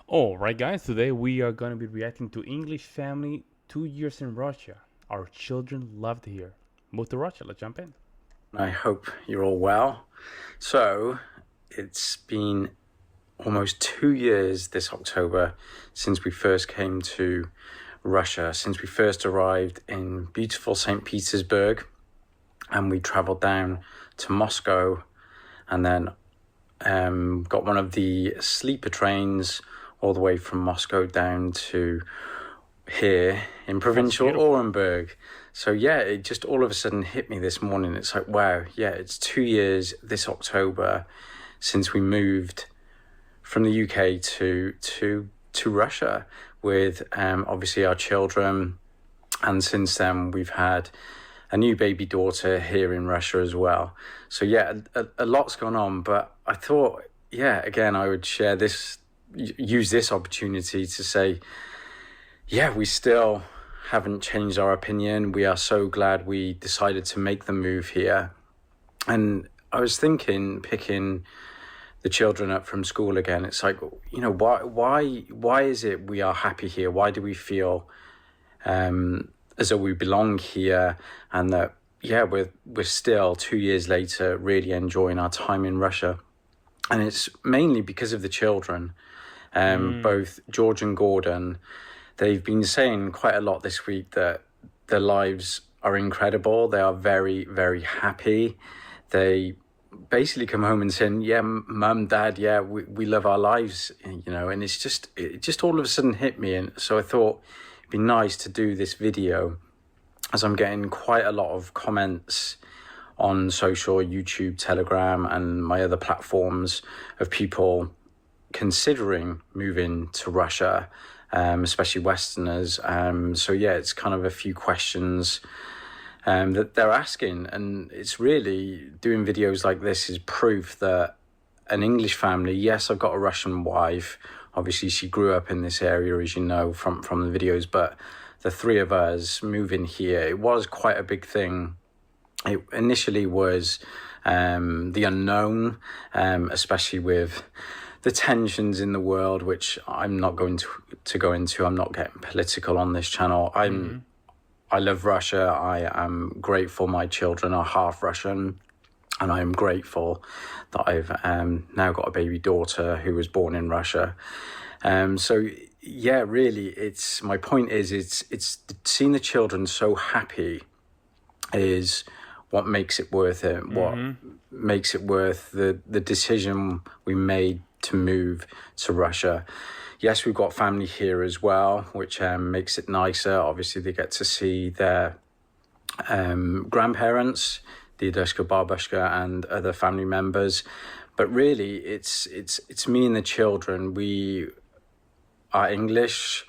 All right, guys, today we are going to be reacting to English family 2 years in Russia. Our children loved here. Move to Russia. Let's jump in. I hope you're all well. So, it's been almost 2 years this October since we first came to Russia, since we first arrived in beautiful St. Petersburg, and we traveled down to Moscow and then got one of the sleeper trains all the way from Moscow down to here in provincial Orenburg. So yeah, it just all of a sudden hit me this morning. It's like, wow, yeah, it's 2 years this October since we moved from the UK to Russia with obviously our children, and since then we've had a new baby daughter here in Russia as well. So yeah, a lot's gone on, but I thought, yeah, again, I would use this opportunity to say, yeah, we still haven't changed our opinion. We are so glad we decided to make the move here. And I was thinking, picking the children up from school again, it's like, why is it we are happy here? Why do we feel as though we belong here, and that, yeah, we're still 2 years later really enjoying our time in Russia? And it's mainly because of the children. Both George and Gordon, they've been saying quite a lot this week that their lives are incredible. They are very, very happy. They basically come home and saying, yeah, mum, dad, yeah, we love our lives, and it just all of a sudden hit me. And so I thought it'd be nice to do this video, as I'm getting quite a lot of comments on social, YouTube, Telegram, and my other platforms of people considering moving to Russia, especially Westerners. So yeah, it's kind of a few questions that they're asking, and it's really, doing videos like this is proof that an English family, yes, I've got a Russian wife, obviously she grew up in this area, as you know, from the videos, but the three of us moving here, it was quite a big thing. It initially was the unknown, especially with the tensions in the world, which I'm not going to go into. I'm not getting political on this channel. I love Russia. I am grateful my children are half Russian, and I am grateful that I've now got a baby daughter who was born in Russia. So yeah, really, it's, my point is, it's seeing the children so happy is what makes it worth it. What makes it worth the decision we made to move to Russia. Yes, we've got family here as well, which makes it nicer. Obviously, they get to see their grandparents, Dedushka, Babushka, and other family members. But really, it's me and the children. We are English.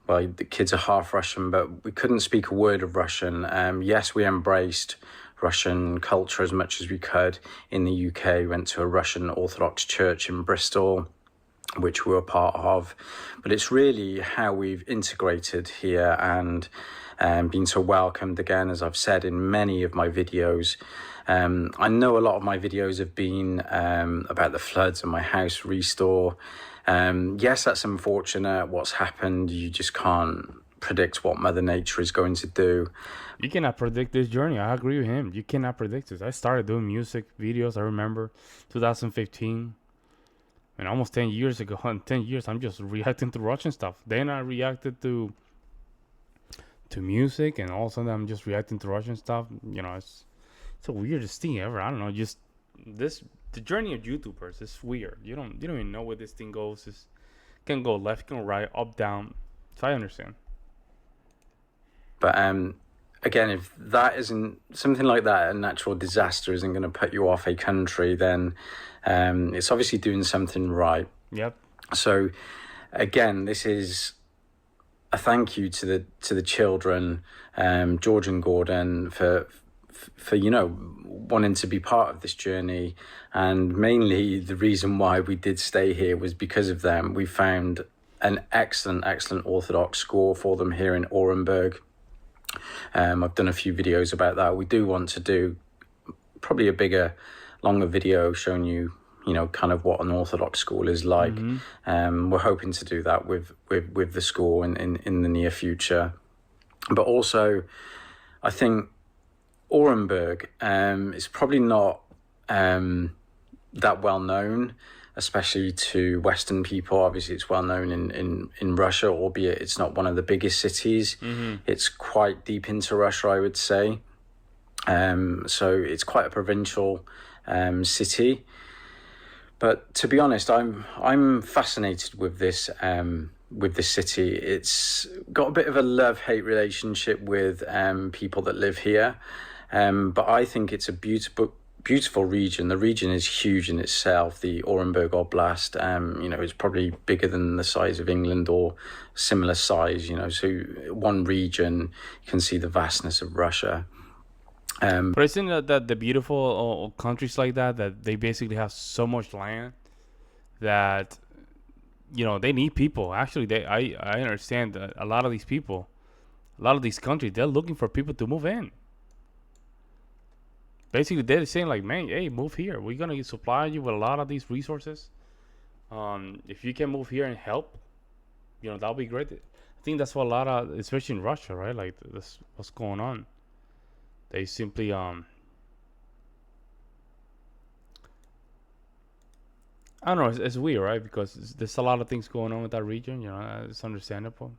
Well, the kids are half Russian, but we couldn't speak a word of Russian. Yes, we embraced Russian culture as much as we could in the UK. We went to a Russian Orthodox church in Bristol, which we were part of. But it's really how we've integrated here and been so welcomed again, as I've said in many of my videos. I know a lot of my videos have been about the floods and my house restore. Yes, that's unfortunate what's happened. You just can't predict what Mother Nature is going to do. You cannot predict this journey. I agree with him. You cannot predict this. I started doing music videos, I remember 2015, and almost 10 years ago. In 10 years, I'm just reacting to Russian stuff. Then I reacted to music, and all of a sudden I'm just reacting to Russian stuff. It's the weirdest thing ever. I don't know, just the journey of YouTubers is weird. You don't even know where this thing goes. It can go left, can go right, up, down. So I understand. But again, if that isn't something like that, a natural disaster isn't going to put you off a country, then it's obviously doing something right. Yep. So again, this is a thank you to the children, George and Gordon, for wanting to be part of this journey. And mainly the reason why we did stay here was because of them. We found an excellent Orthodox school for them here in Orenburg. I've done a few videos about that. We do want to do probably a bigger, longer video showing you kind of what an Orthodox school is like. We're hoping to do that with the school in the near future. But also, I think Orenburg is probably not that well known, especially to Western people. Obviously, it's well known in Russia, albeit it's not one of the biggest cities. It's quite deep into Russia, I would say. So it's quite a provincial city. But to be honest, I'm fascinated with this city. It's got a bit of a love-hate relationship with people that live here. But I think it's a beautiful region. The region is huge in itself. The Orenburg Oblast, is probably bigger than the size of England or similar size. So one region, you can see the vastness of Russia. But isn't that the beautiful countries like that they basically have so much land that they need people. Actually, I understand that a lot of these people, a lot of these countries, they're looking for people to move in. Basically, they're saying like, man, hey, move here. We're gonna supply you with a lot of these resources. If you can move here and help, that'll be great. I think that's what a lot of, especially in Russia, right? Like that's what's going on. They simply I don't know. It's weird, right? Because there's a lot of things going on with that region. It's understandable.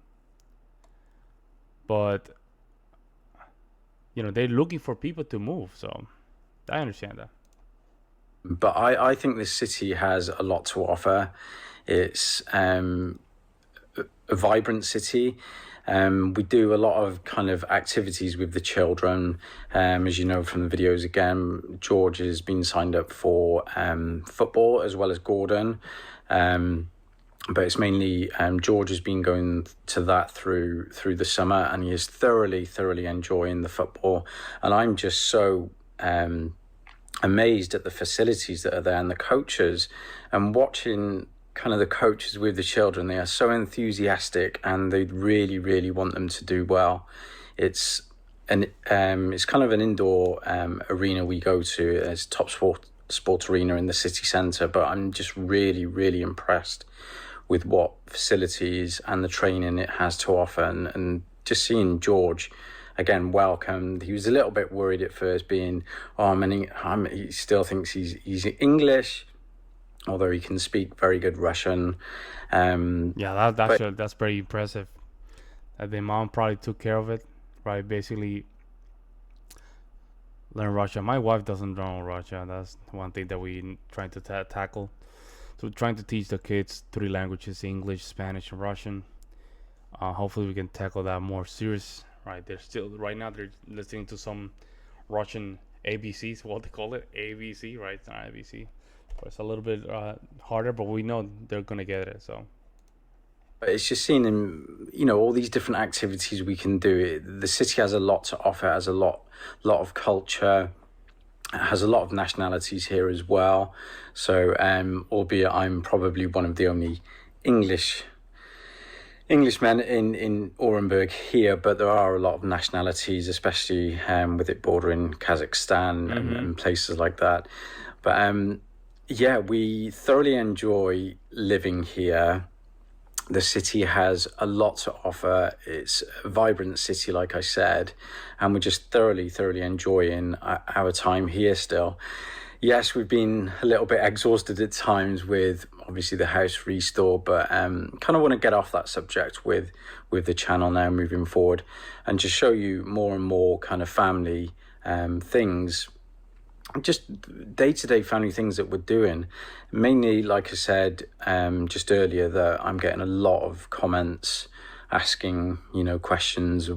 But they're looking for people to move, so I understand that. But I think this city has a lot to offer. It's a vibrant city. We do a lot of kind of activities with the children. As you know from the videos, again, George has been signed up for football as well as Gordon. But it's mainly George has been going to that through the summer, and he is thoroughly enjoying the football. And I'm just so amazed at the facilities that are there and the coaches, and watching kind of the coaches with the children. They are so enthusiastic and they really want them to do well. It's kind of an indoor arena we go to. It's top sport arena in the city centre, but I'm just really impressed with what facilities and the training it has to offer, and just seeing George again welcomed. He was a little bit worried at first, being he still thinks he's English, although he can speak very good Russian. That's pretty impressive. The mom probably took care of it, right? Basically, learn Russian. My wife doesn't know Russian. That's one thing that we trying to tackle. So trying to teach the kids 3 languages: English, Spanish, and Russian. Hopefully, we can tackle that more serious. Right? Right now they're listening to some Russian ABCs. What they call it, ABC, right? It's not ABC. It's a little bit harder, but we know they're gonna get it. So it's just seeing them, all these different activities we can do. The city has a lot to offer. Has a lot of culture. Has a lot of nationalities here as well. So, albeit I'm probably one of the only Englishmen in Orenburg here, but there are a lot of nationalities, especially with it bordering Kazakhstan and places like that. But we thoroughly enjoy living here. The city has a lot to offer. It's a vibrant city, like I said, and we're just thoroughly enjoying our time here still. Yes, we've been a little bit exhausted at times with obviously the house restore, but kind of want to get off that subject with the channel now moving forward, and just show you more and more kind of family things, just day-to-day family things that we're doing. Mainly, like I said just earlier, that I'm getting a lot of comments asking questions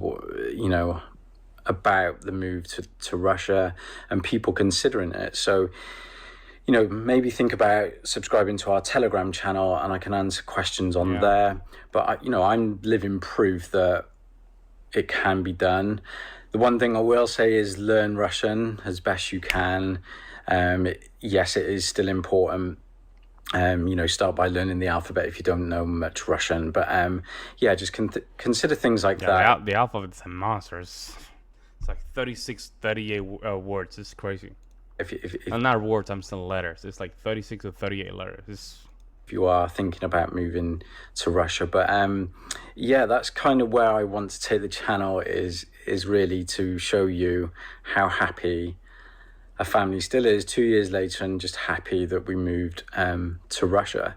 about the move to Russia and people considering it. So maybe think about subscribing to our Telegram channel, and I can answer questions on there. But I'm living proof that it can be done. The one thing I will say is learn Russian as best you can. Yes, it is still important. Start by learning the alphabet if you don't know much Russian. But just consider things like that. The alphabet's a monster. It's like 38 words. It's crazy. if I'm not words. I'm still letters. It's like 36 or 38 letters. if you are thinking about moving to Russia. But yeah, that's kind of where I want to take the channel, is really to show you how happy a family still is 2 years later, and just happy that we moved to Russia.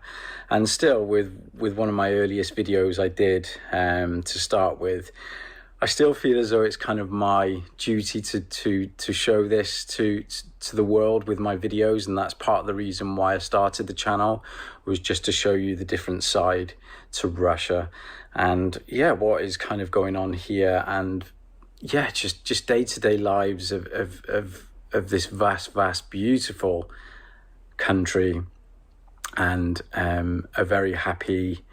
And still, with one of my earliest videos I did to start with, I still feel as though it's kind of my duty to show this to the world with my videos, and that's part of the reason why I started the channel, was just to show you the different side to Russia, and yeah, what is kind of going on here, and yeah, just day-to-day lives of this vast, beautiful country, and a very happy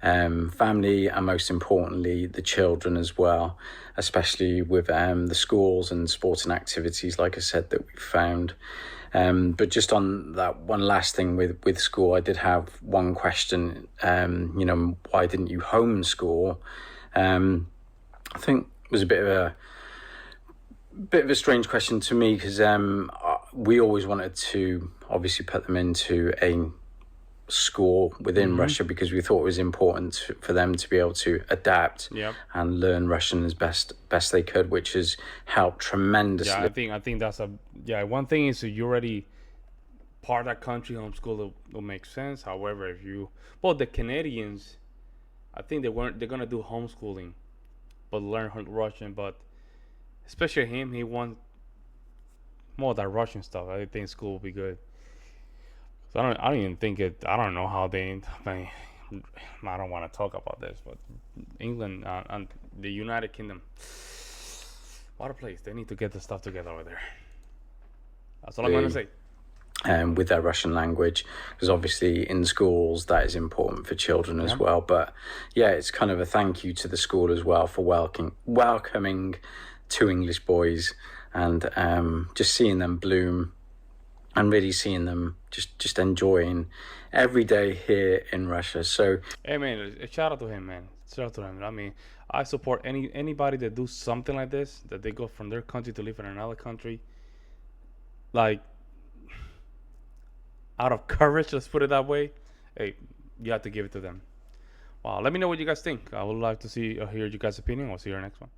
family, and most importantly the children as well, especially with the schools and sporting activities, like I said, that we found. But just on that one last thing with school, I did have one question, why didn't you homeschool? I think it was a bit of a strange question to me, because we always wanted to obviously put them into a school within Russia, because we thought it was important for them to be able to adapt and learn Russian as best they could, which has helped tremendously. Yeah, I think that's one thing is, if you already part of that country, homeschool will make sense. However, if you, well, the Canadians, I think they're gonna do homeschooling but learn Russian, but especially him, he wants more of that Russian stuff. I think school will be good. So I don't even think it. I don't know how they. I don't want to talk about this, but England and the United Kingdom, what a place! They need to get the stuff together over there. That's all I'm gonna say. With their Russian language, because obviously in schools that is important for children as well. But yeah, it's kind of a thank you to the school as well for welcoming two English boys, and just seeing them bloom, and really seeing them just enjoying every day here in Russia. So hey man, shout out to him, man. Shout out to him. I mean, I support anybody that do something like this, that they go from their country to live in another country, like out of courage. Let's put it that way. Hey, you have to give it to them. Wow. Let me know what you guys think. I would like to hear you guys' opinion. I'll see you in the next one.